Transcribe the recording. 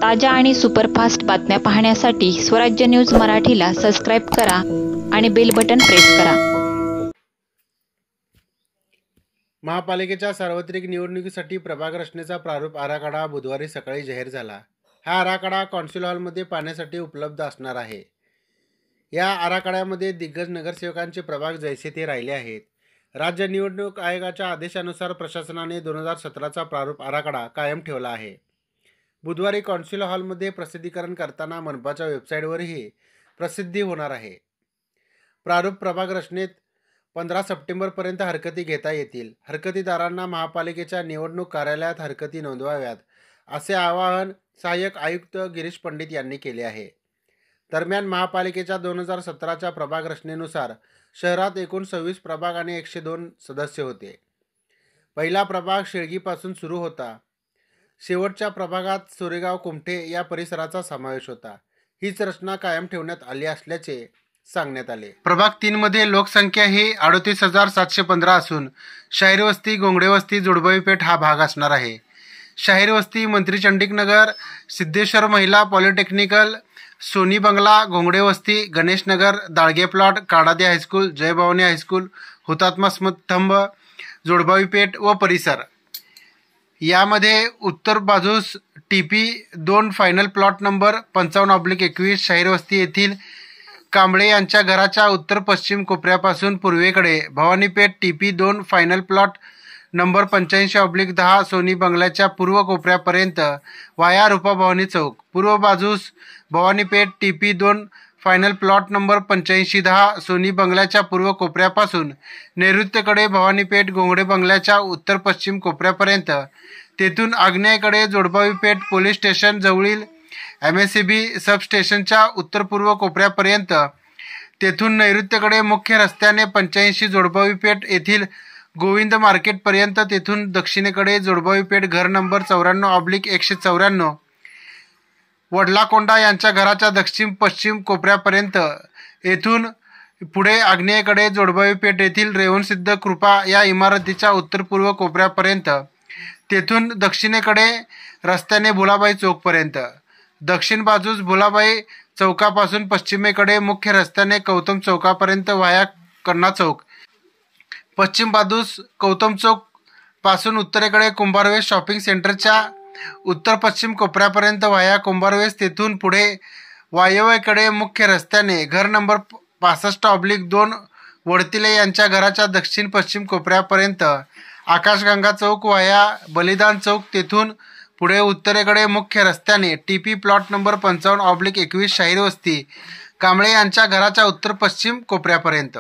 ताज्या आणि सुपरफास्ट बातम्या पाहण्यासाठी स्वराज्य न्यूज मराठीला सबस्क्राईब करा आणि बेल बटन प्रेस करा। महापालिकेच्या सार्वत्रिक निवडणुकीसाठी प्रभाग रचनेचा प्रारूप आराखडा बुधवारी सकाळी जाहीर झाला। हा आराखडा कौन्सिल हॉलमध्ये पाहण्यासाठी उपलब्ध असणार आहे। या आराखड्यामध्ये दिग्गज नगरसेवकांचे प्रभाग जैसे ते राहिले आहेत। राज्य निवडणूक आयोगाच्या आदेशानुसार प्रशासनाने 2017चा प्रारूप आराखडा कायम ठेवला आहे। बुधवारी कौन्सिल हॉलमध्ये प्रसिद्धीकरण करताना मनपाच्या वेबसाईटवरही प्रसिद्धी होणार आहे। प्रारूप प्रभाग रचनेत 15 सप्टेंबरपर्यंत हरकती घेता येतील। हरकतीदारांना महापालिकेच्या निवडणूक कार्यालयात हरकती नोंदवाव्यात असे आवाहन सहाय्यक आयुक्त गिरीश पंडित यांनी केले आहे। दरम्यान महापालिकेच्या 2017च्या प्रभाग रचनेनुसार शहरात एकूण 26 प्रभाग आणि 102 सदस्य होते। पहिला प्रभाग शेळगीपासून सुरू होता। शेवटच्या प्रभागात सोरेगाव कुमठे या परिसराचा समावेश होता। हीच रचना कायम ठेवण्यात आली असल्याचे सांगण्यात आले। प्रभाग 3 मध्ये लोकसंख्या ही 38,715 असून शाहीर वस्ती, घोंगडे वस्ती, जोडबावी पेठ हा भाग असणार आहे। शाहीर वस्ती मंत्री चंडिक नगर, सिद्धेश्वर महिला पॉलिटेक्निकल, सोनी बंगला, घोंगडे वस्ती, गणेश नगर, दाळगे प्लॉट, काडादे हायस्कूल, जय भवानी हायस्कूल, हुतात्मा स्तंभ, जोडबावी पेठ व परिसर। यामध्ये उत्तर बाजूस TP 2 फायनल प्लॉट नंबर 55/21 शाहीर वस्ती येथील कांबळे यांच्या घराच्या उत्तर पश्चिम कोपऱ्यापासून पूर्वेकडे Bhavanipeth TP 2 final plot number 85/10 Soni बंगल्याच्या पूर्व कोपऱ्यापर्यंत वाया रूपा भवानी चौक, पूर्व बाजूस Bhavanipeth TP 2 final plot number 85/10 Soni बंगल्याच्या पूर्व कोपऱ्यापासून नैऋत्येकडे भवानीपेठ घोंगडे बंगल्याच्या उत्तर पश्चिम कोपऱ्यापर्यंत, तेथून आग्नेयेकडे जोडबावी पेठ पोलीस स्टेशन जवळील MSCB सबस्टेशनच्या उत्तर पूर्व कोपऱ्यापर्यंत, तेथून नैऋत्येकडे मुख्य रस्त्याने 85 जोडबावी पेठ येथील गोविंद मार्केटपर्यंत, तेथून दक्षिणेकडे जोडबावी पेठ घर नंबर 94/194 वडलाकोंडा यांच्या घराच्या दक्षिण पश्चिम कोपऱ्यापर्यंत, येथून पुढे आग्नेयेकडे जोडबावी पेठ येथील रेवणसिद्ध कृपा या इमारतीच्या उत्तर पूर्व कोपऱ्यापर्यंत, तेथून दक्षिणेकडे रस्त्याने भुलाबाई चौकपर्यंत, दक्षिण बाजूस भुलाबाई चौकापासून पश्चिमेकडे मुख्य रस्त्याने गौतम चौकापर्यंत वाया कन्ना चौक, पश्चिम बाजूस गौतम चौक पासून उत्तरेकडे कुंभारवेस शॉपिंग सेंटरच्या उत्तर पश्चिम कोपऱ्यापर्यंत वाया कुंभारवेस, तेथून पुढे वायव्येकडे मुख्य रस्त्याने घर नंबर 65/2 वडतिले यांच्या घराच्या दक्षिण पश्चिम कोपऱ्यापर्यंत, आकाशगंगा चौक वाया बलिदान चौक, तेथून पुढे उत्तरेकडे मुख्य रस्त्याने TP प्लॉट नंबर 55/21 शाहीर वस्ती, कांबळे यांच्या घराच्या उत्तर पश्चिम कोपऱ्यापर्यंत।